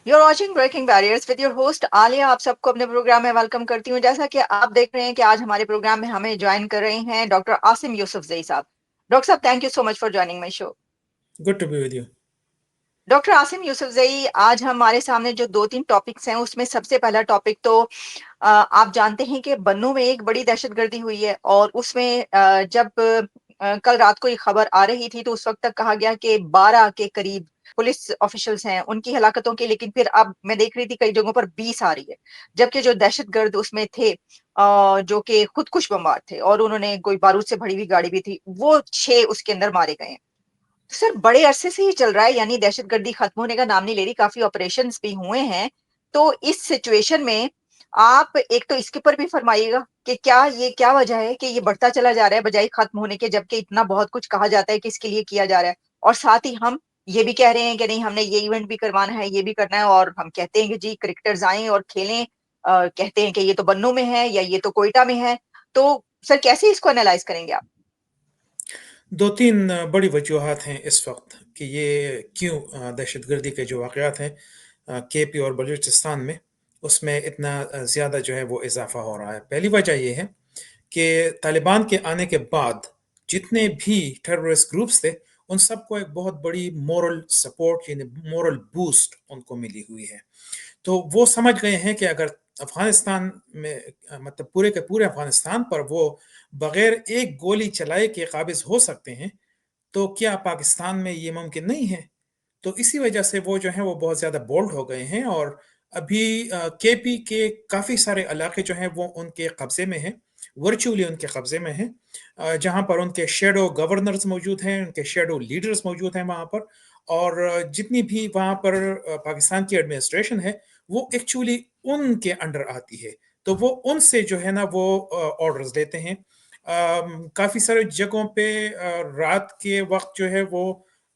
You're watching Breaking Barriers with your host Alia. आप सबको अपने प्रोग्राम में वेलकम करती हूँ। जैसा कि आप देख रहे हैं कि आज हमारे प्रोग्राम में हमें ज्वाइन कर रहे हैं डॉक्टर आसिम यूसुफजई साहब। डॉक्टर साहब, thank you so much for joining my show. Good to be with you. Doctor Asim Yousafzai, आज हमारे सामने जो दो तीन टॉपिक्स हैं उसमें सबसे पहला टॉपिक तो आप जानते हैं कि बन्नू में एक बड़ी दहशतगर्दी हुई है और उसमें जब कल रात को ये खबर आ रही थी तो उस वक्त तक कहा गया कि 12 के करीब पुलिस ऑफिशियल्स हैं उनकी हलाकतों की, लेकिन फिर अब मैं देख रही थी कई जगहों पर 20 आ रही है। जबकि जो दहशतगर्द उसमें थे जो कि खुदकुश बमबार थे और उन्होंने कोई बारूद से भरी हुई गाड़ी भी थी, वो 6 उसके अंदर मारे गए हैं। तो सर, बड़े अरसे से ही चल रहा है, यानी दहशतगर्दी खत्म होने का नाम नहीं ले रही, काफी ऑपरेशंस भी हुए हैं। तो इस सिचुएशन में आप एक तो इसके ऊपर भी फरमाइएगा कि क्या वजह है कि ये बढ़ता चला जा रहा है बजाय खत्म होने के, जबकि इतना बहुत कुछ कहा जाता है कि इसके लिए किया जा रहा है, और साथ ही हम ये भी कह रहे हैं कि नहीं, हमने ये इवेंट भी करवाना है, ये भी करना है, और हम कहते हैं कि जी क्रिकेटर्स आए और खेलें। कहते हैं कि ये तो बन्नू में है या ये तो कोयटा में है। तो सर, कैसे इसको एनालाइज करेंगे आप? दो तीन बड़ी वजूहात हैं इस वक्त कि ये क्यों दहशतगर्दी के जो वाक़यात हैं केपी और बलूचिस्तान में उसमें इतना ज़्यादा जो है वो इजाफा हो रहा है। पहली वजह ये है कि तालिबान के आने के बाद जितने भी टेररिस्ट ग्रुप्स थे उन सबको एक बहुत बड़ी मोरल सपोर्ट यानी मोरल बूस्ट उनको मिली हुई है। तो वो समझ गए हैं कि अगर अफगानिस्तान में मतलब पूरे के पूरे अफगानिस्तान पर वो बगैर एक गोली चलाए के काबिज हो सकते हैं तो क्या पाकिस्तान में ये मुमकिन नहीं है। तो इसी वजह से वो जो है वो बहुत ज़्यादा बोल्ड हो गए हैं और अभी केपी के काफ़ी सारे इलाके जो हैं वो उनके कब्ज़े में हैं, वर्चुअली उनके कब्ज़े में हैं, जहाँ पर उनके शेडो गवर्नर्स मौजूद हैं, उनके शेडो लीडर्स मौजूद हैं वहाँ पर। और जितनी भी वहाँ पर पाकिस्तान की एडमिनिस्ट्रेशन है वो एक्चुअली उनके अंडर आती है। तो वो उनसे जो है ना वो ऑर्डर्स लेते हैं। काफ़ी सारे जगहों पे रात के वक्त जो है वो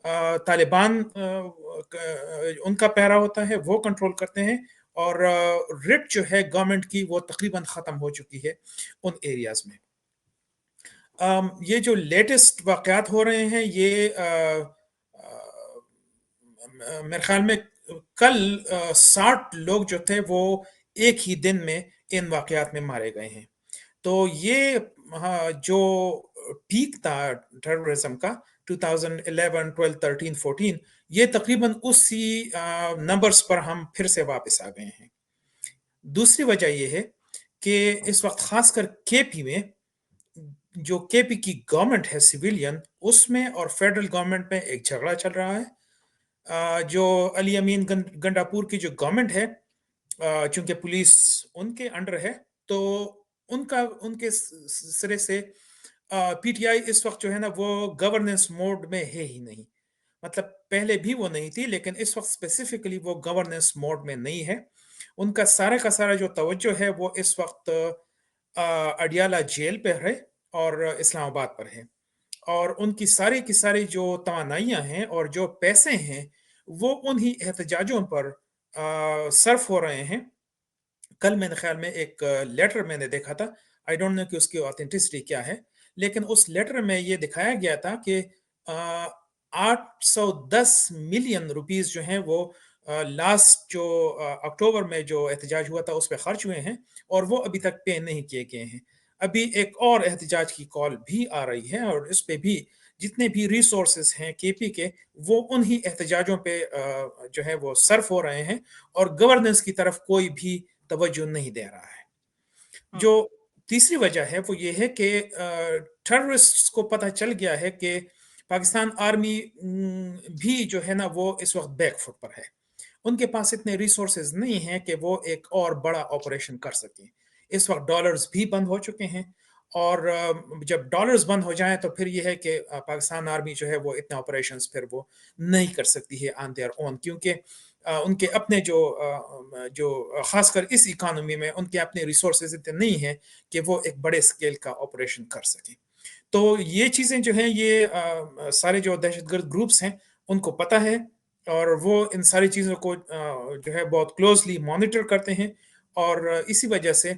तालिबान उनका पहरा होता है, वो कंट्रोल करते हैं। और रिट जो है गवर्नमेंट की वो तकरीबन ख़त्म हो चुकी है उन एरियाज में। ये जो लेटेस्ट वाक़यात हो रहे हैं ये मेरे ख्याल में कल 60 लोग जो थे वो एक ही दिन में इन वाक़यात में मारे गए हैं। तो ये जो पीक था टेररिज्म का 2011, 12, 13, 14, ये तकरीबन उसी नंबर्स पर हम फिर से वापस आ गए हैं। दूसरी वजह ये है कि इस वक्त खासकर केपी में जो केपी की गवर्नमेंट है सिविलियन, उसमें और फेडरल गवर्नमेंट में एक झगड़ा चल रहा है। जो अली अमीन गंडापुर की जो गवर्नमेंट है, चूंकि पुलिस उनके अंडर है, तो उनका उनके सिरे से पीटीआई इस वक्त जो है ना वो गवर्नेंस मोड में है ही नहीं। मतलब पहले भी वो नहीं थी लेकिन इस वक्त स्पेसिफिकली वो गवर्नेंस मोड में नहीं है। उनका सारा का सारा जो तवज्जो है वो इस वक्त अडियाला जेल पर है और इस्लामाबाद पर है। और उनकी सारी की सारी जो तवानाइयाँ हैं और जो पैसे हैं वो उन्हीं एहतजाजों पर सर्फ हो रहे हैं। कल मेरे ख्याल में एक लेटर मैंने देखा था, आई डोंट नो कि उसकी ऑथेंटिसिटी क्या है, लेकिन उस लेटर में ये दिखाया गया था कि 810 मिलियन रुपीस जो हैं वो लास्ट जो अक्टूबर में जो एहतजाज हुआ था उस पर खर्च हुए हैं और वो अभी तक पे नहीं किए गए हैं। अभी एक और एहतजाज की कॉल भी आ रही है और इस पे भी जितने भी रिसोर्सेज हैं केपी के वो उन्हीं एहतजाजों पे जो है वो सर्फ हो रहे हैं और गवर्नेंस की तरफ कोई भी तवज्जो नहीं दे रहा है। हम्म। जो तीसरी वजह है वो ये है कि टेररिस्ट्स को पता चल गया है कि पाकिस्तान आर्मी भी जो है ना वो इस वक्त बैक फुट पर है। उनके पास इतने रिसोर्सेज नहीं हैं कि वो एक और बड़ा ऑपरेशन कर सकें। इस वक्त डॉलर्स भी बंद हो चुके हैं और जब डॉलर्स बंद हो जाएं तो फिर ये है कि पाकिस्तान आर्मी जो है वो इतने ऑपरेशंस फिर वो नहीं कर सकती है ऑन देयर ओन, क्योंकि उनके अपने जो खासकर इस इकोनॉमी में उनके अपने रिसोर्सेज इतने नहीं हैं कि वो एक बड़े स्केल का ऑपरेशन कर सकें। तो ये चीज़ें जो हैं ये सारे जो दहशतगर्द ग्रुप्स हैं उनको पता है और वो इन सारी चीज़ों को जो है बहुत क्लोजली मॉनिटर करते हैं। और इसी वजह से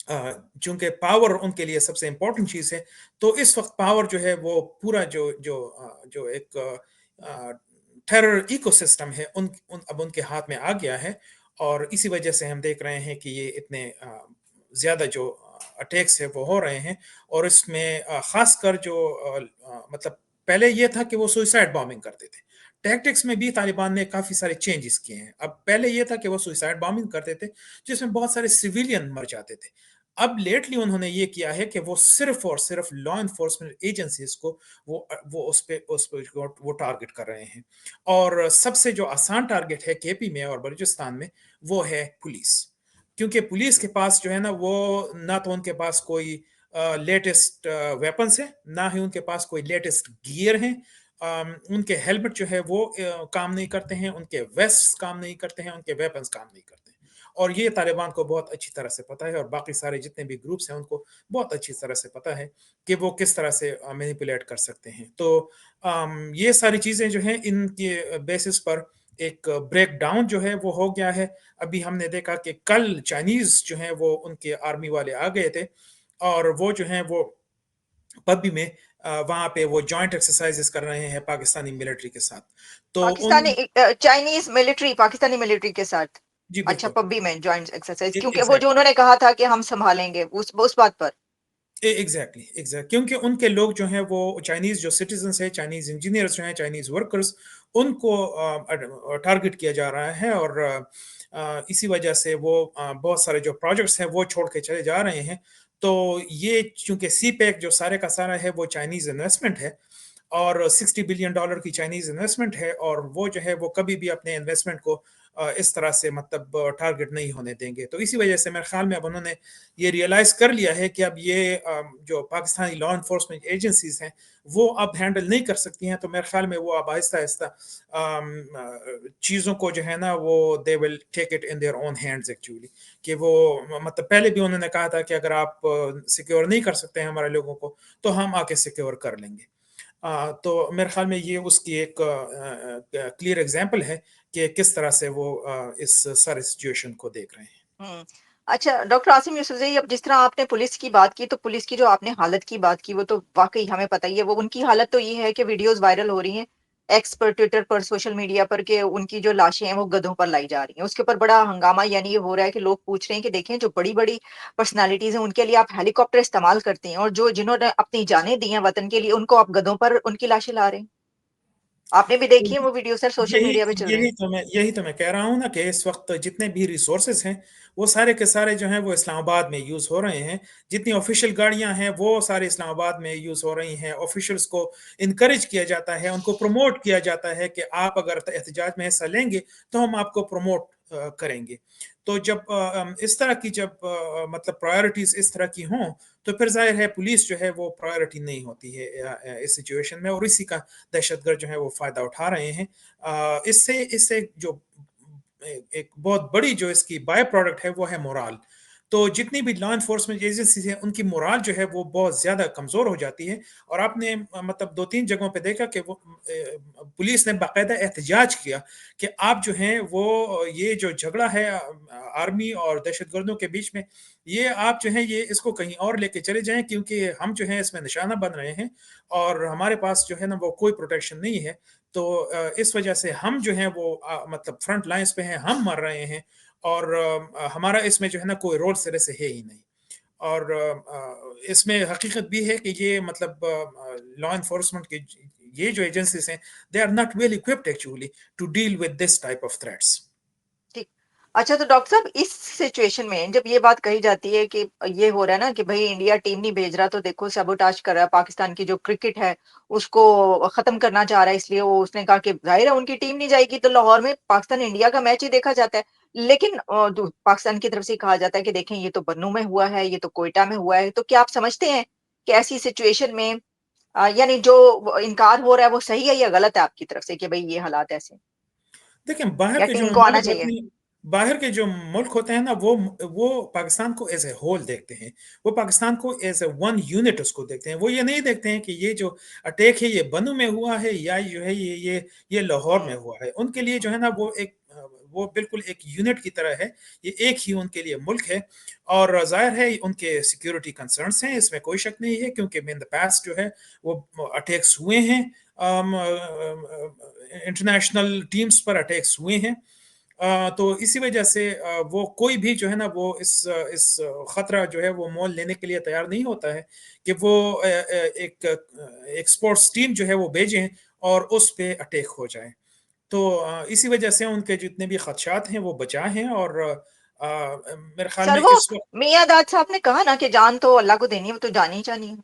चूंकि पावर उनके लिए सबसे इम्पोर्टेंट चीज़ है, तो इस वक्त पावर जो है वो पूरा जो जो जो एक टेरर इकोसिस्टम है अब उनके हाथ में आ गया है, और इसी वजह से हम देख रहे हैं कि ये इतने ज़्यादा जो अटैक्स है वो हो रहे हैं। और इसमें ख़ासकर जो मतलब पहले ये था कि वो सुइसाइड बॉम्बिंग करते थे। टैक्टिक्स में भी तालिबान ने काफ़ी सारे चेंजेस किए हैं। अब पहले ये था कि वो सुइसाइड बॉम्बिंग करते थे, जिसमें बहुत सारे सिविलियन मर जाते थे। अब लेटली उन्होंने ये किया है कि वो सिर्फ और सिर्फ लॉ एनफोर्समेंट एजेंसीज को वो उस पे वो टारगेट कर रहे हैं। और सबसे जो आसान टारगेट है केपी में और बलूचिस्तान में, वो है पुलिस। क्योंकि पुलिस के पास जो है ना, वो ना तो उनके पास कोई लेटेस्ट वेपन्स है, ना ही उनके पास कोई लेटेस्ट गियर है। उनके हेलमेट जो है वो काम नहीं करते हैं, उनके वेस्ट काम नहीं करते हैं, उनके वेपन्स काम नहीं करते हैं। और ये तालिबान को बहुत अच्छी तरह से पता है, और बाकी सारे जितने भी ग्रुप्स हैं उनको बहुत अच्छी तरह से पता है कि वो किस तरह से मैनिपुलेट कर सकते हैं। तो ये सारी चीज़ें जो हैं, इनके बेसिस पर एक ब्रेक डाउन जो है वो हो गया है। अभी हमने देखा कि कल चाइनीज जो हैं वो उनके आर्मी वाले आ गए थे, और वो जो हैं वो पबी में वहां पे वो जॉइंट एक्सरसाइजेस कर रहे हैं पाकिस्तानी मिलिट्री के साथ। तो उन चाइनीज मिलिट्री पाकिस्तानी मिलिट्री के साथ? जी अच्छा, बिल्कुल। पब्बी में जॉइंट एक्सरसाइज, क्योंकि वो जो एग्जैक्टली, उन्होंने कहा था कि हम संभालेंगे उस बात पर। एग्जैक्टली एग्जैक्ट, क्योंकि उनके लोग जो हैं वो चाइनीज जो सिटीजन है, चाइनीज इंजीनियर्स जो हैं, चाइनीज वर्कर्स, उनको टारगेट किया जा रहा है। और इसी वजह से वो बहुत सारे जो प्रोजेक्ट्स हैं वो छोड़ के चले जा रहे हैं। तो ये चूंकि सी पैक जो सारे का सारा है वो चाइनीज इन्वेस्टमेंट है, और $60 बिलियन की चाइनीज इन्वेस्टमेंट है, और वो जो है वो कभी भी अपने इन्वेस्टमेंट को इस तरह से मतलब टारगेट नहीं होने देंगे। तो इसी वजह से मेरे ख्याल में अब उन्होंने ये रियलाइज कर लिया है कि अब ये जो पाकिस्तानी लॉ इन्फोर्समेंट एजेंसीज हैं वो अब हैंडल नहीं कर सकती हैं। तो मेरे ख्याल में वो अब आहिस्ता आहिस्ता चीज़ों को जो है ना, वो they will take it in their own hands actually. कि वो मतलब पहले भी उन्होंने कहा था कि अगर आप सिक्योर नहीं कर सकते हैं हमारे लोगों को, तो हम आके सिक्योर कर लेंगे। तो मेरे ख्याल में ये उसकी एक क्लियर एग्जांपल है कि किस तरह से वो इस सारे सिचुएशन को देख रहे हैं। हुँ। अच्छा, डॉक्टर आसिम यूसुफ़ज़ई, अब जिस तरह आपने पुलिस की बात की, तो पुलिस की जो आपने हालत की बात की, वो तो वाक़ई हमें पता ही है। वो उनकी हालत तो ये है कि वीडियोज़ वायरल हो रही हैं, एक्स पर, ट्विटर पर, सोशल मीडिया पर, कि उनकी जो लाशें हैं, वो गधों पर लाई जा रही हैं। उसके ऊपर बड़ा हंगामा यानी ये हो रहा है कि लोग पूछ रहे हैं कि देखें, जो बड़ी-बड़ी पर्सनैलिटीज़ हैं, उनके लिए आप हेलीकॉप्टर इस्तेमाल करते हैं, और जिन्होंने अपनी जानें दी हैं वतन के लिए, उनको आप गधों पर उनकी लाशें ला रहे हैं। आपने भी देखी है वो वीडियो सर, सोशल यही मीडिया पे चल रहे हैं। यही तो मैं कह रहा हूँ ना कि इस वक्त जितने भी रिसोर्सेज हैं वो सारे के सारे जो हैं वो इस्लामाबाद में यूज़ हो रहे हैं। जितनी ऑफिशियल गाड़ियां हैं वो सारे इस्लामाबाद में यूज़ हो रही हैं। ऑफिशियल्स को इनकरेज किया जाता है, उनको प्रमोट किया जाता है कि आप अगर एहतजाज में हिस्सा लेंगे तो हम आपको प्रमोट करेंगे। तो जब इस तरह की जब मतलब प्रायोरिटीज इस तरह की हों, तो फिर जाहिर है पुलिस जो है वो प्रायोरिटी नहीं होती है इस सिचुएशन में, और इसी का दहशतगर्द जो है वो फायदा उठा रहे हैं। इससे इससे जो एक बहुत बड़ी जो इसकी बाय प्रोडक्ट है वो है मोराल। तो जितनी भी लॉ इन्फोर्समेंट एजेंसीज हैं उनकी मोराल जो है वो बहुत ज्यादा कमजोर हो जाती है। और आपने मतलब दो तीन जगहों पे देखा कि वो पुलिस ने बाकायदा एहतजाज किया कि आप जो हैं वो ये जो झगड़ा है आर्मी और दहशतगर्दों के बीच में, ये आप जो है ये इसको कहीं और लेके चले जाएं, क्योंकि हम जो है इसमें निशाना बन रहे हैं, और हमारे पास जो है ना वो कोई प्रोटेक्शन नहीं है। तो इस वजह से हम जो हैं वो मतलब फ्रंट लाइंस पे हैं, हम मर रहे हैं, और हमारा इसमें जो है ना कोई रोल सिरे से है ही नहीं। और इसमें हकीकत भी है कि ये मतलब लॉ इन्फोर्समेंट की ये जो एजेंसीज हैं, they are not well equipped actually to deal with this type of threats. ठीक। अच्छा, तो डॉक्टर साहब, इस सिचुएशन में जब ये बात कही जाती है कि ये हो रहा है ना कि भई इंडिया टीम नहीं भेज रहा, तो देखो सैबोटाज कर रहा है, पाकिस्तान की जो क्रिकेट है उसको खत्म करना चाह रहा है, इसलिए वो उसने कहा कि ज़ाहिर है उनकी टीम नहीं जाएगी, तो लाहौर में पाकिस्तान इंडिया का मैच ही देखा जाता है। लेकिन पाकिस्तान की तरफ से कहा जाता है कि देखें, ये तो बन्नू में हुआ है, ये तो क्वेटा में हुआ है। तो क्या आप समझते हैं कि ऐसी सिचुएशन में यानी जो इनकार हो रहा है वो सही है या गलत है आपकी तरफ से, कि भई ये हालात ऐसे हैं, देखिए, बाहर या के जो टीम को आना ममालिक चाहिए? होते हैं, बाहर के जो मुल्क होते हैं ना, वो पाकिस्तान को एज ए होल देखते हैं। वो पाकिस्तान को एज ए वन यूनिट उसको देखते हैं। वो ये नहीं देखते हैं कि ये जो अटैक है ये बन्नू में हुआ है, या जो है ये लाहौर में हुँ, हुआ है। उनके लिए जो है ना वो एक वो बिल्कुल एक यूनिट की तरह है। ये एक ही उनके लिए मुल्क है। और जाहिर है उनके सिक्योरिटी कंसर्न्स हैं, इसमें कोई शक नहीं है, क्योंकि इन द पास्ट जो है वो अटैक्स हुए हैं। इंटरनेशनल टीम्स पर अटैक्स हुए हैं। तो इसी वजह से वो कोई भी जो है ना वो इस खतरा जो है वो मोल लेने के लिए तैयार नहीं होता है कि वो एक स्पोर्ट्स टीम जो है वो भेजें और उस पे अटैक हो जाए। तो इसी वजह से उनके जितने भी खदशात हैं वो बचा हैं, और मेरे ख्याल सर में वो इस वक्त, मियां दाद साहब ने कहा ना कि जान तो अल्लाह को देनी है, वो तो जानी ही जानी है। तो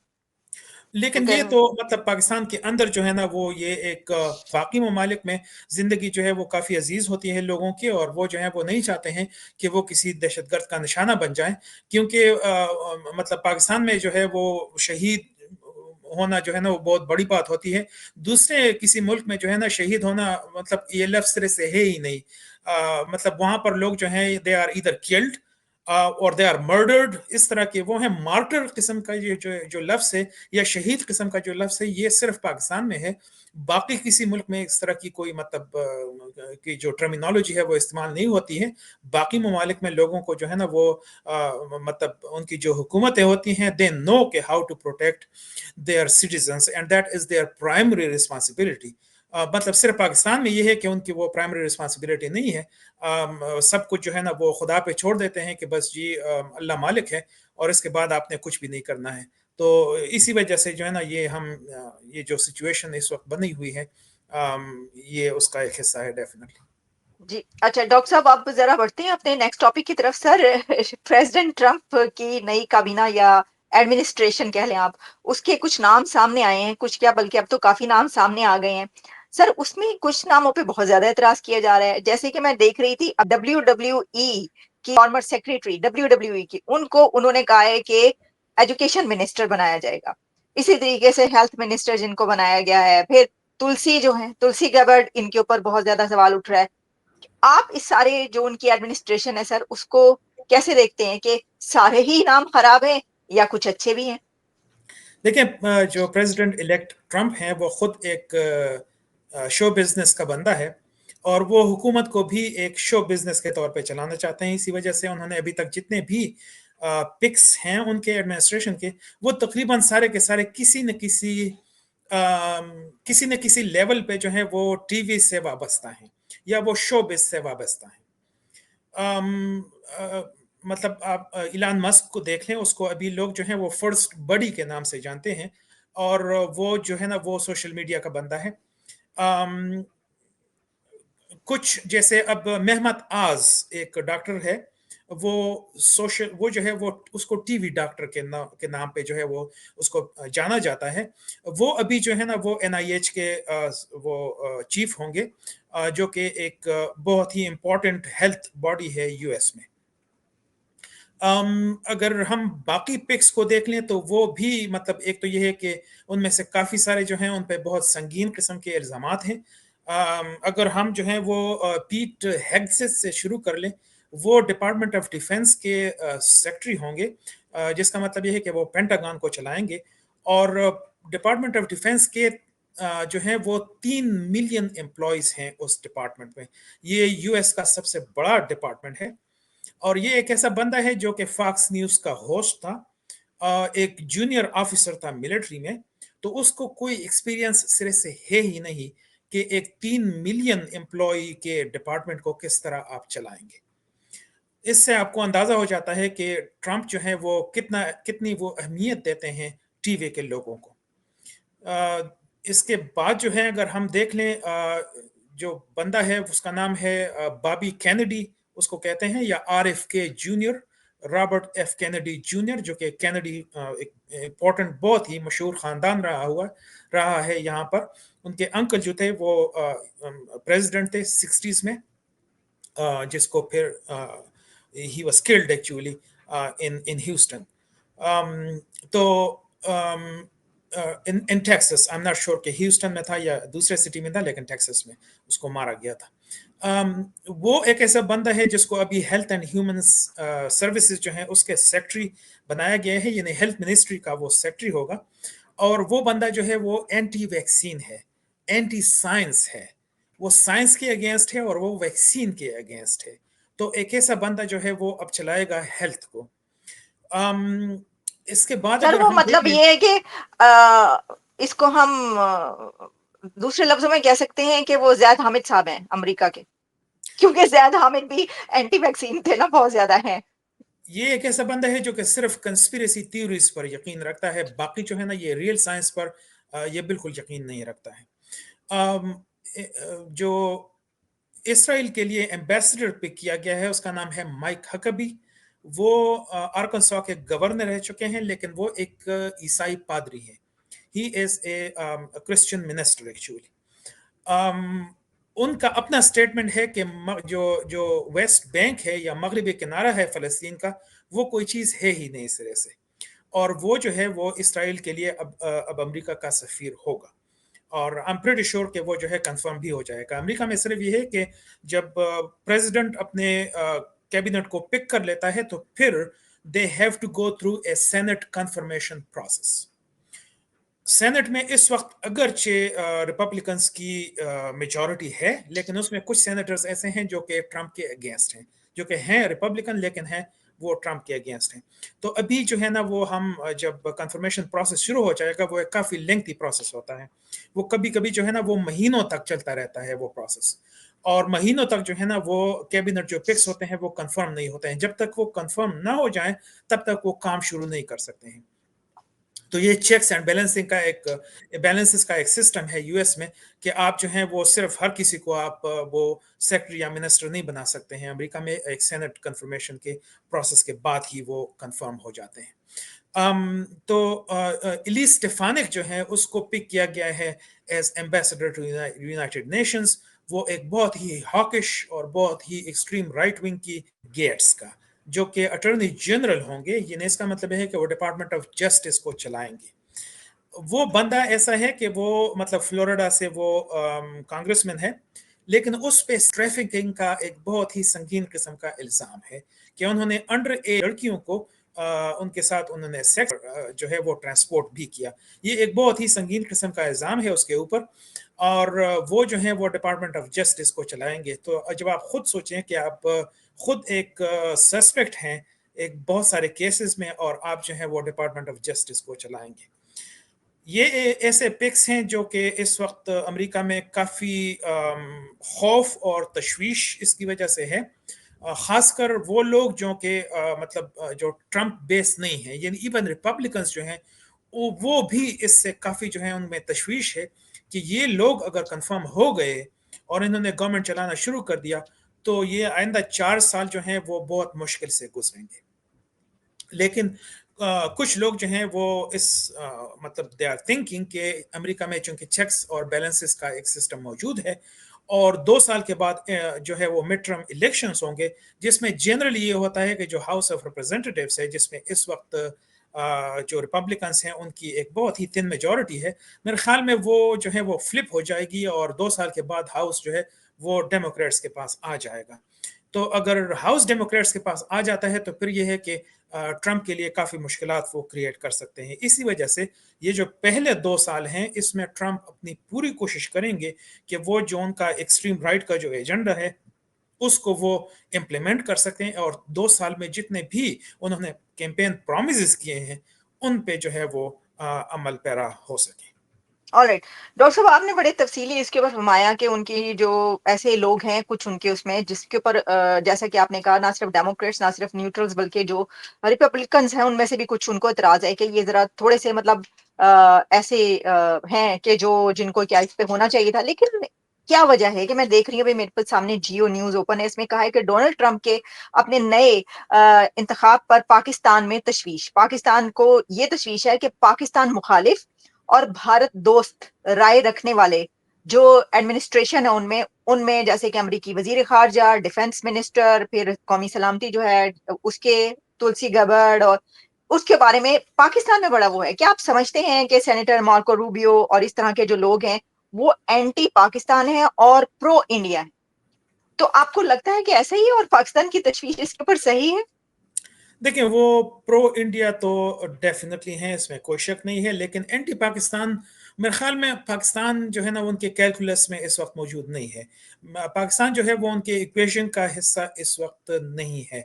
लेकिन ये फिर तो मतलब पाकिस्तान के अंदर जो है ना वो ये एक बाकी ममालिक में जिंदगी जो है वो काफ़ी अजीज होती है लोगों की, और वो जो है वो नहीं चाहते हैं कि वो किसी दहशतगर्द का निशाना बन जाए, क्योंकि मतलब पाकिस्तान में जो है वो शहीद होना जो है ना वो बहुत बड़ी बात होती है। दूसरे किसी मुल्क में जो है ना शहीद होना मतलब ये लफ्ज़ सिरे से है ही नहीं। मतलब वहां पर लोग जो हैं दे आर इधर किल्ड और दे आर मर्डर्ड, इस तरह के वो हैं। मार्टर किस्म का ये जो लफ्ज़ है या शहीद किस्म का जो लफ्ज़ है ये सिर्फ पाकिस्तान में है। बाकी किसी मुल्क में इस तरह की कोई मतलब की जो टर्मिनोलॉजी है वो इस्तेमाल नहीं होती है। बाकी ममालिक में लोगों को जो है ना वो मतलब उनकी जो हुकूमतें होती हैं दे नो के how to protect their citizens and that is their primary responsibility. मतलब सिर्फ पाकिस्तान में ये है कि उनकी वो प्राइमरी रिस्पॉन्सिबिलिटी नहीं है। सब कुछ जो है ना वो खुदा पे छोड़ देते हैं कि बस जी अल्लाह मालिक है और इसके बाद आपने कुछ भी नहीं करना है। तो इसी वजह से जो है ना ये जो सिचुएशन इस वक्त बनी हुई है ये उसका एक हिस्सा है डेफिनेटली। जी, अच्छा डॉक्टर साहब आप ज़रा बढ़ते हैं अपने नेक्स्ट टॉपिक की तरफ सर। प्रेज़िडेंट ट्रंप की नई काबीना या एडमिनिस्ट्रेशन कह लें आप, उसके कुछ नाम सामने आए हैं, कुछ क्या बल्कि अब तो काफ़ी नाम सामने आ गए हैं। सर उसमें कुछ नामों पे बहुत ज़्यादा एतराज़ किया जा रहा है, जैसे कि मैं देख रही थी डब्ल्यूडब्ल्यूई की फॉर्मर सेक्रेटरी डब्ल्यूडब्ल्यूई की, उनको उन्होंने कहा है कि एजुकेशन मिनिस्टर बनाया जाएगा। इसी तरीके से हेल्थ मिनिस्टर जिनको बनाया गया है, फिर तुलसी जो है, तुलसी गैबर्ड इनके ऊपर बहुत ज़्यादा सवाल उठ रहा है। आप इस सारे जो उनकी एडमिनिस्ट्रेशन है सर, उसको कैसे देखते हैं कि सारे ही नाम खराब हैं या कुछ अच्छे भी हैं? देखिए जो प्रेसिडेंट इलेक्ट ट्रंप हैं वो खुद एक शो बिजनेस का बंदा है, और वो हुकूमत को भी एक शो बिजनेस के तौर पे चलाना चाहते हैं। इसी वजह से उन्होंने अभी तक जितने भी पिक्स हैं उनके एडमिनिस्ट्रेशन के, वो तकरीबन सारे के सारे किसी न किसी लेवल पे जो है वो टीवी से वाबस्ता हैं या वो शो बिज से वाबस्ता हैं। अम, अ, मतलब आप इलान मस्क को देख लें, उसको अभी लोग जो हैं वो फर्स्ट बडी के नाम से जानते हैं, और वो जो है ना वो सोशल मीडिया का बंदा है। अम, कुछ जैसे अब मेहमत आज एक डॉक्टर है, वो जो है वो उसको टीवी डॉक्टर के नाम पे जो है वो उसको जाना जाता है। वो अभी जो है ना वो एनआईएच के वो चीफ होंगे, जो कि एक बहुत ही इम्पोर्टेंट हेल्थ बॉडी है यूएस में। अगर हम बाकी पिक्स को देख लें तो वो भी मतलब एक तो ये है कि उनमें से काफ़ी सारे जो हैं उन पे बहुत संगीन किस्म के इल्ज़ामात हैं। अगर हम जो हैं वो पीट हेगसेस से शुरू कर लें, वो डिपार्टमेंट ऑफ डिफेंस के सेक्रेटरी होंगे, जिसका मतलब ये है कि वो पेंटागन को चलाएंगे। और डिपार्टमेंट ऑफ डिफेंस के जो हैं वो 3 मिलियन एम्प्लॉयज़ हैं उस डिपार्टमेंट में। ये यूएस का सबसे बड़ा डिपार्टमेंट है, और ये एक ऐसा बंदा है जो कि फॉक्स न्यूज का होस्ट था, एक जूनियर ऑफिसर था मिलिट्री में। तो उसको कोई एक्सपीरियंस सिरे से है ही नहीं कि एक 3 मिलियन एम्प्लॉय के डिपार्टमेंट को किस तरह आप चलाएंगे। इससे आपको अंदाजा हो जाता है कि ट्रंप जो है वो कितनी वो अहमियत देते हैं टीवी के लोगों को। इसके बाद जो है अगर हम देख लें, जो बंदा है उसका नाम है बॉबी कैनेडी उसको कहते हैं, या आर एफ के junior, Robert F Kennedy junior, जो कि कैनेडी एक इम्पोर्टेंट बहुत ही मशहूर खानदान रहा है यहाँ पर। उनके अंकल जो थे वो प्रेसिडेंट थे 60s में, जिसको फिर he was killed actually in Houston. तो in Texas, I am not sure कि ह्यूस्टन में था या दूसरे सिटी में था, लेकिन टेक्सास में उसको मारा गया था। वो एक ऐसा बंदा है जिसको अभी हेल्थ एंड ह्यूमन सर्विसेज जो है उसके सेक्रेटरी बनाया गया है, यानी हेल्थ मिनिस्ट्री का वो सेक्रेटरी होगा। और वो बंदा जो है वो एंटी वैक्सीन है, एंटी साइंस है, वो साइंस के अगेंस्ट है और वो वैक्सीन के अगेंस्ट है। तो एक ऐसा बंदा जो है वो अब चलाएगा हेल्थ को। इसके बाद सर अगर वो हम देख मतलब लें, ये है कि इसको हम دوسرے لفظوں میں کہہ سکتے ہیں کہ وہ زید حامد صاحب ہیں امریکہ کے، کیونکہ زید حامد بھی اینٹی ویکسین تھے نا، بہت زیادہ ہیں۔ یہ ایک ایسا بندہ ہے جو کہ صرف کنسپیریسی تھیوریز پر یقین رکھتا ہے، باقی جو ہے نا یہ ریئل سائنس پر یہ بالکل یقین نہیں رکھتا ہے۔ آم، جو اسرائیل کے لیے ایمبیسڈر پک کیا گیا ہے اس کا نام ہے مائک ہکبی۔ وہ آرکنسا کے گورنر رہ چکے ہیں، لیکن وہ ایک عیسائی پادری ہے۔ ہی از اے کرسچن منسٹر ایکچولی۔ ان کا اپنا اسٹیٹمنٹ ہے کہ جو ویسٹ بینک ہے یا مغربی کنارہ ہے فلسطین کا، وہ کوئی چیز ہے ہی نہیں اس طرح سے، اور وہ جو ہے وہ اسرائیل کے لیے اب امریکہ کا سفیر ہوگا، اور I'm pretty sure کہ وہ جو ہے کنفرم بھی ہو جائے گا۔ امریکہ میں صرف یہ ہے کہ جب پریزیڈنٹ اپنے کیبنٹ کو پک کر لیتا ہے تو پھر they have to go through a Senate confirmation process۔ Senate میں اس وقت اگرچہ ریپبلکنز کی میجورٹی ہے، لیکن اس میں کچھ سینیٹرز ایسے ہیں جو کہ ٹرمپ کے اگینسٹ ہیں، جو کہ ہیں ریپبلکن لیکن ہیں وہ ٹرمپ کے اگینسٹ ہیں۔ تو ابھی جو ہے نا وہ ہم جب کنفرمیشن پروسیس شروع ہو جائے گا، وہ ایک کافی لینتھی پروسیس ہوتا ہے، وہ کبھی کبھی جو ہے نا وہ مہینوں تک چلتا رہتا ہے وہ پروسیس، اور مہینوں تک جو ہے نا وہ کیبنٹ جو پکس ہوتے ہیں وہ کنفرم نہیں ہوتے ہیں۔ جب تک وہ کنفرم نہ ہو جائیں تب تک وہ کام شروع نہیں کر سکتے ہیں۔ تو یہ چیکس اینڈ بیلنسنگ کا بیلنسز کا ایک سسٹم ہے یو ایس میں، کہ آپ جو ہیں وہ صرف ہر کسی کو آپ وہ سیکرٹری یا منسٹر نہیں بنا سکتے ہیں۔ امریکہ میں ایک سینٹ کنفرمیشن کے پروسیس کے بعد ہی وہ کنفرم ہو جاتے ہیں۔ تو ایلی اسٹیفانک جو ہے اس کو پک کیا گیا ہے as ambassador to United Nations. وہ ایک بہت ہی ہاکش اور بہت ہی ایکسٹریم رائٹ ونگ کی گیٹس کا، جو کہ اٹارنی جنرل ہوں گے، یعنی اس کا مطلب ہے کہ وہ ڈپارٹمنٹ آف جسٹس کو چلائیں گے۔ وہ بندہ ایسا ہے کہ وہ مطلب فلوریڈا سے وہ کانگریس مین ہے، لیکن اس پہ ٹریفکنگ کا ایک بہت ہی سنگین قسم کا الزام ہے کہ انہوں نے انڈر ایج لڑکیوں کو ان کے ساتھ انہوں نے سیکس جو ہے وہ ٹرانسپورٹ بھی کیا۔ یہ ایک بہت ہی سنگین قسم کا الزام ہے اس کے اوپر، اور وہ جو ہیں وہ ڈپارٹمنٹ آف جسٹس کو چلائیں گے۔ تو جب آپ خود سوچیں کہ آپ خود ایک سسپیکٹ ہیں ایک بہت سارے کیسز میں، اور آپ جو ہیں وہ ڈپارٹمنٹ آف جسٹس کو چلائیں گے۔ یہ ایسے پکس ہیں جو کہ اس وقت امریکہ میں کافی خوف اور تشویش اس کی وجہ سے ہے، خاص کر وہ لوگ جو کہ مطلب جو ٹرمپ بیس نہیں ہیں، یعنی ایون ریپبلکنز جو ہیں وہ بھی اس سے کافی جو ہے ان میں تشویش ہے کہ یہ لوگ اگر کنفرم ہو گئے اور انہوں نے گورنمنٹ چلانا شروع کر دیا تو یہ آئندہ 4 سال جو ہیں وہ بہت مشکل سے گزریں گے۔ لیکن کچھ لوگ جو ہیں وہ اس مطلب دے آر تھنکنگ کہ امریکہ میں چونکہ چیکس اور بیلنسز کا ایک سسٹم موجود ہے، اور 2 سال کے بعد جو ہے وہ مڈ ٹرم الیکشنز ہوں گے، جس میں جنرلی یہ ہوتا ہے کہ جو ہاؤس آف ریپرزینٹیوز ہے، جس میں اس وقت جو ریپبلکنس ہیں ان کی ایک بہت ہی تھن میجورٹی ہے، میرے خیال میں وہ جو ہے وہ فلپ ہو جائے گی، اور 2 سال کے بعد ہاؤس جو ہے وہ ڈیموکریٹس کے پاس آ جائے گا۔ تو اگر ہاؤس ڈیموکریٹس کے پاس آ جاتا ہے تو پھر یہ ہے کہ ٹرمپ کے لیے کافی مشکلات وہ کریٹ کر سکتے ہیں۔ اسی وجہ سے یہ جو پہلے 2 سال ہیں اس میں ٹرمپ اپنی پوری کوشش کریں گے کہ وہ جو ان کا ایکسٹریم رائٹ کا جو ایجنڈا ہے اس کو وہ امپلیمنٹ کر سکیں، اور 2 سال میں جتنے بھی انہوں نے کیمپین پرومیسز کیے ہیں ان پہ جو ہے وہ عمل پیرا ہو سکیں۔ آلرائٹ ڈاکٹر صاحب، آپ نے بڑے تفصیلی اس کے اوپر فرمایا کہ ان کی جو ایسے لوگ ہیں کچھ ان کے اس میں جس کے اوپر جیسا کہ آپ نے کہا نہ صرف ڈیموکریٹس نہ صرف نیوٹرلز بلکہ جو ریپبلکنز ہیں ان میں سے بھی کچھ ان کو اعتراض ہے کہ یہ ذرا تھوڑے سے مطلب ایسے ہیں کہ جو جن کو کیا اس پہ ہونا چاہیے تھا۔ لیکن کیا وجہ ہے کہ میں دیکھ رہی ہوں ابھی میرے سامنے جیو نیوز اوپن ہے، اس میں کہا ہے کہ ڈونلڈ ٹرمپ کے اپنے نئے انتخاب پر پاکستان میں تشویش، پاکستان کو یہ تشویش ہے کہ پاکستان مخالف اور بھارت دوست رائے رکھنے والے جو ایڈمنسٹریشن ہے ان میں جیسے کہ امریکی وزیر خارجہ، ڈیفنس منسٹر، پھر قومی سلامتی جو ہے اس کے تلسی گبرڈ، اور اس کے بارے میں پاکستان میں بڑا وہ ہے۔ کیا آپ سمجھتے ہیں کہ سینیٹر مارکو روبیو اور اس طرح کے جو لوگ ہیں وہ اینٹی پاکستان ہیں اور پرو انڈیا ہیں؟ تو آپ کو لگتا ہے کہ ایسا ہی ہے اور پاکستان کی تشویش اس کے اوپر صحیح ہے؟ دیکھیں وہ پرو انڈیا تو ڈیفینیٹلی ہیں، اس میں کوئی شک نہیں ہے، لیکن اینٹی پاکستان میرے خیال میں پاکستان جو ہے نا ان کے کیلکولس میں اس وقت موجود نہیں ہے۔ پاکستان جو ہے وہ ان کے ایکویشن کا حصہ اس وقت نہیں ہے۔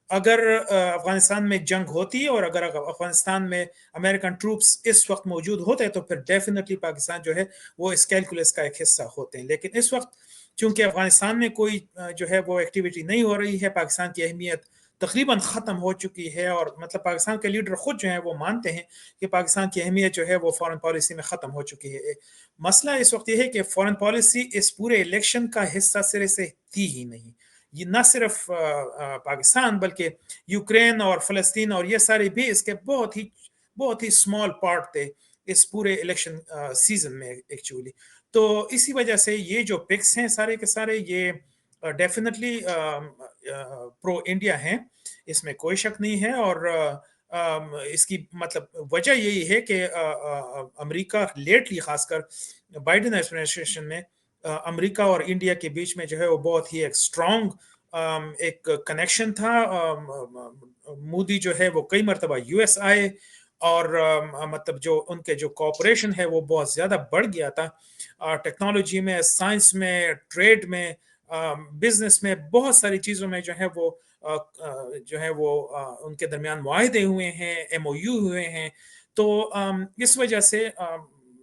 اگر افغانستان میں جنگ ہوتی اور اگر افغانستان میں امریکن ٹروپس اس وقت موجود ہوتے تو پھر ڈیفینیٹلی پاکستان جو ہے وہ اس کیلکولس کا ایک حصہ ہوتے ہیں. لیکن اس وقت چونکہ افغانستان میں کوئی جو ہے وہ ایکٹیویٹی نہیں ہو رہی ہے، پاکستان کی اہمیت تقریباً ختم ہو چکی ہے، اور مطلب پاکستان کے لیڈر خود جو ہیں وہ مانتے ہیں کہ پاکستان کی اہمیت جو ہے وہ فارن پالیسی میں ختم ہو چکی ہے. مسئلہ اس وقت یہ ہے کہ فارن پالیسی اس پورے الیکشن کا حصہ سرے سے تھی ہی نہیں. یہ نہ صرف پاکستان بلکہ یوکرین اور فلسطین اور یہ سارے بھی اس کے بہت ہی اسمال پارٹ تھے اس پورے الیکشن سیزن میں ایکچولی. تو اسی وجہ سے یہ جو پکس ہیں سارے کے سارے یہ ڈیفینیٹلی پرو انڈیا ہیں، اس میں کوئی شک نہیں ہے. اور اس کی مطلب وجہ یہی ہے کہ امریکہ لیٹلی خاص کر بائیڈن ایڈمنسٹریشن میں امریکہ اور انڈیا کے بیچ میں جو ہے وہ بہت ہی ایک اسٹرانگ ایک کنیکشن تھا. مودی جو ہے وہ کئی مرتبہ یو ایس آئے اور مطلب جو ان کے جو کوآپریشن ہے وہ بہت زیادہ بڑھ گیا تھا. ٹیکنالوجی میں، سائنس میں، ٹریڈ میں، بزنس میں، بہت ساری چیزوں میں جو ہے وہ ان کے درمیان معاہدے ہوئے ہیں، ایم او یو ہوئے ہیں. تو اس وجہ سے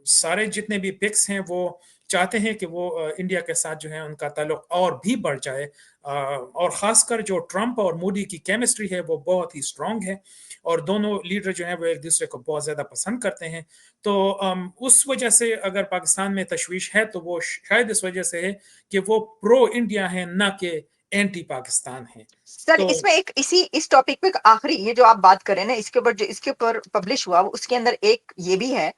سارے جتنے بھی پکس ہیں وہ چاہتے ہیں کہ وہ انڈیا کے ساتھ جو ہے ان کا تعلق اور بھی بڑھ جائے. اور خاص کر جو ٹرمپ اور مودی کی کیمسٹری ہے وہ بہت ہی اسٹرانگ ہے، اور دونوں لیڈر جو ہیں وہ ایک دوسرے کو بہت زیادہ پسند کرتے ہیں. تو اس وجہ سے اگر پاکستان میں تشویش ہے تو وہ شاید اس وجہ سے ہے کہ وہ پرو انڈیا ہیں نہ کہ اینٹی پاکستان ہیں. سر تو اس میں ایک اس ٹاپک پہ آخری یہ جو آپ بات کریں نا اس کے اوپر جو اس کے اوپر پبلش ہوا اس کے اندر ایک یہ بھی ہے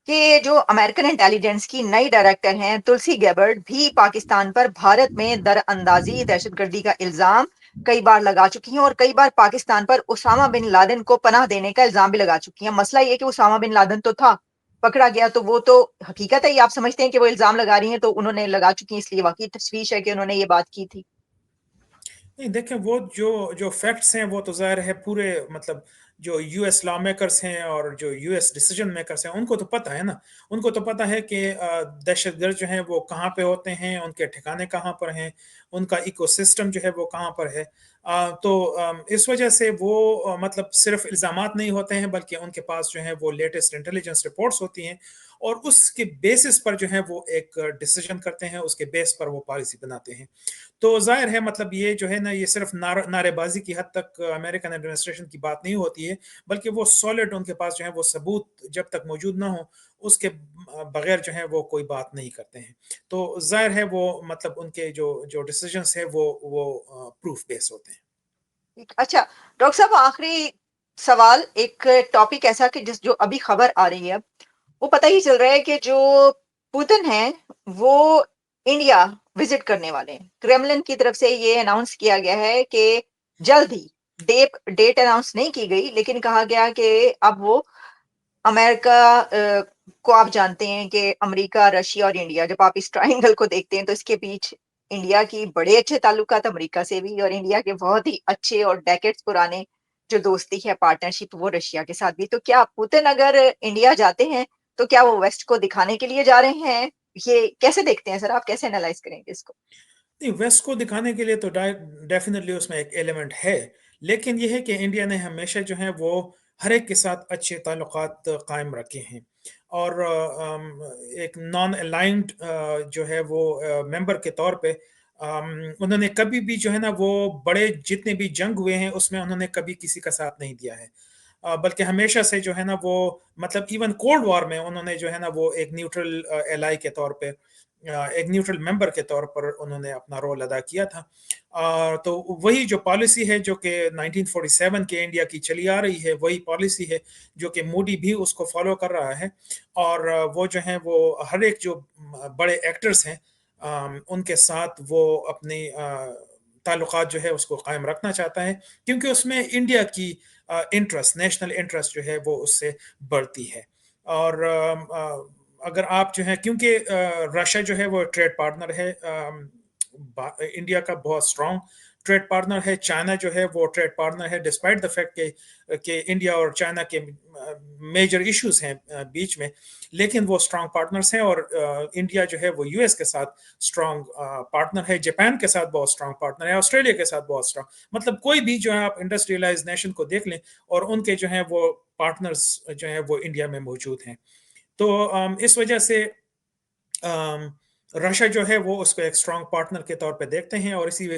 کہ جو امریکن انٹیلیجنس کی نئی ڈائریکٹر ہیں تلسی گیبرڈ بھی پاکستان پر بھارت میں در اندازی دہشت گردی کا الزام کئی بار لگا چکی ہیں، اور کئی بار پاکستان پر اسامہ بن لادن کو پناہ دینے کا الزام بھی لگا چکی ہیں. مسئلہ یہ کہ اسامہ بن لادن تو تھا، پکڑا گیا، تو وہ تو حقیقت ہے یہ آپ سمجھتے ہیں کہ وہ الزام لگا رہی ہیں تو انہوں نے لگا چکی ہیں، اس لیے واقعی تشویش ہے کہ انہوں نے یہ بات کی تھی. نہیں دیکھیں، وہ جو فیکٹس ہیں وہ تو ظاہر ہے پورے مطلب جو یو ایس لا میکرز ہیں اور جو یو ایس ڈیسیجن میکرز ہیں ان کو تو پتہ ہے نا. ان کو تو پتہ ہے کہ دہشت گرد جو ہیں وہ کہاں پہ ہوتے ہیں، ان کے ٹھکانے کہاں پر ہیں، ان کا ایکو سسٹم جو ہے وہ کہاں پر ہے. تو اس وجہ سے وہ مطلب صرف الزامات نہیں ہوتے ہیں بلکہ ان کے پاس جو ہے وہ لیٹسٹ انٹیلیجنس رپورٹس ہوتی ہیں، اور اس کے بیسس پر جو ہے وہ ایک ڈیسیجن کرتے ہیں، اس کے بیس پر وہ پالیسی بناتے ہیں. تو ظاہر ہے مطلب یہ جو ہے نا یہ صرف نعرے بازی کی حد تک امریکن ایڈمنسٹریشن کی بات نہیں ہوتی ہے، بلکہ وہ سالڈ ان کے پاس جو ہے وہ ثبوت جب تک موجود نہ ہو اس کے بغیر جو ہے وہ کوئی بات نہیں کرتے ہیں. تو ظاہر ہے وہ مطلب ان کے جو ڈیسیجنز ہیں وہ پروف بیس ہوتے ہیں. اچھا ڈاکٹر صاحب، آخری سوال، ایک ٹاپک ایسا کہ جو ابھی خبر آ رہی ہے وہ پتہ ہی چل رہا ہے کہ جو پوتن ہیں وہ انڈیا وزٹ کرنے والے ہیں. کریملن کی طرف سے یہ اناؤنس کیا گیا ہے کہ جلد ہی ڈیٹ اناؤنس نہیں کی گئی لیکن کہا گیا کہ اب وہ امریکہ کو آپ جانتے ہیں کہ امریکہ، رشیا اور انڈیا، جب آپ اس ٹرائنگل کو دیکھتے ہیں تو اس کے بیچ انڈیا کی بڑے اچھے تعلقات امریکہ سے بھی، اور انڈیا کے بہت ہی اچھے اور ڈیکیڈز پرانے جو دوستی ہے، پارٹنرشپ، وہ رشیا کے ساتھ بھی. تو کیا پوتن اگر انڈیا جاتے ہیں تو کیا وہ ویسٹ کو دکھانے کے لیے جا رہے ہیں؟ یہ کیسے دیکھتے ہیں سر، آپ کیسے انالائز کریں گے اس کو؟ نہیں، ویسٹ کو دکھانے کے لیے تو ڈیفینیٹلی اس میں ایک ایلیمنٹ ہے، لیکن یہ ہے کہ انڈیا نے ہمیشہ جو ہے وہ ہر ایک کے ساتھ اچھے تعلقات قائم رکھے ہیں، اور ایک نان الائنڈ جو ہے وہ ممبر کے طور پہ انہوں نے کبھی بھی جو ہے نا وہ بڑے جتنے بھی جنگ ہوئے ہیں اس میں انہوں نے کبھی کسی کا ساتھ نہیں دیا ہے. بلکہ ہمیشہ سے جو ہے نا وہ مطلب ایون کولڈ وار میں انہوں نے جو ہے نا وہ ایک نیوٹرل ایلائی کے طور پہ، ایک نیوٹرل ممبر کے طور پر انہوں نے اپنا رول ادا کیا تھا. تو وہی جو پالیسی ہے جو کہ 1947 کے انڈیا کی چلی آ رہی ہے وہی پالیسی ہے جو کہ مودی بھی اس کو فالو کر رہا ہے. اور وہ جو ہیں وہ ہر ایک جو بڑے ایکٹرز ہیں ان کے ساتھ وہ اپنی تعلقات جو ہے اس کو قائم رکھنا چاہتا ہے، کیونکہ اس میں انڈیا کی انٹرسٹ، نیشنل انٹرسٹ جو ہے وہ اس سے بڑھتی ہے. اور اگر آپ جو ہے کیونکہ رشیا جو ہے وہ ٹریڈ پارٹنر ہے इंडिया का बहुत स्ट्रॉन्ग ट्रेड पार्टनर है। चाइना जो है वो ट्रेड पार्टनर है, डिस्पाइट द फैक्ट कि इंडिया और चाइना के मेजर इश्यूज हैं बीच में, लेकिन वो स्ट्रॉन्ग पार्टनर्स हैं। और इंडिया जो है वो यूएस के साथ स्ट्रॉन्ग पार्टनर है, जापान के साथ बहुत स्ट्रॉन्ग पार्टनर है, ऑस्ट्रेलिया के साथ बहुत स्ट्रॉन्ग, मतलब कोई भी जो है आप इंडस्ट्रियलाइज नेशन को देख लें और उनके जो है वो पार्टनर्स जो है वो इंडिया में मौजूद हैं। तो इस वजह से रशिया जो है वो उसको एक स्ट्रॉन्ग पार्टनर के तौर पे देखते हैं, और इसी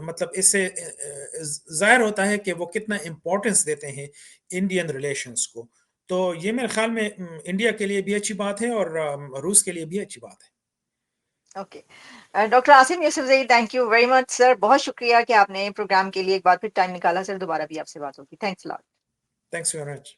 मतलब इससे जाहिर होता है कि वो कितना इम्पोर्टेंस देते हैं इंडियन रिलेशंस को। तो ये मेरे ख्याल में इंडिया के लिए भी अच्छी बात है और रूस के लिए भी अच्छी बात है। Okay, doctor Asim Yousafzai, thank you very much sir. बहुत शुक्रिया कि आपने प्रोग्राम के लिए एक बार फिर टाइम निकाला सर। दोबारा भी आपसे बात होगी। Thanks lot. Thanks very much.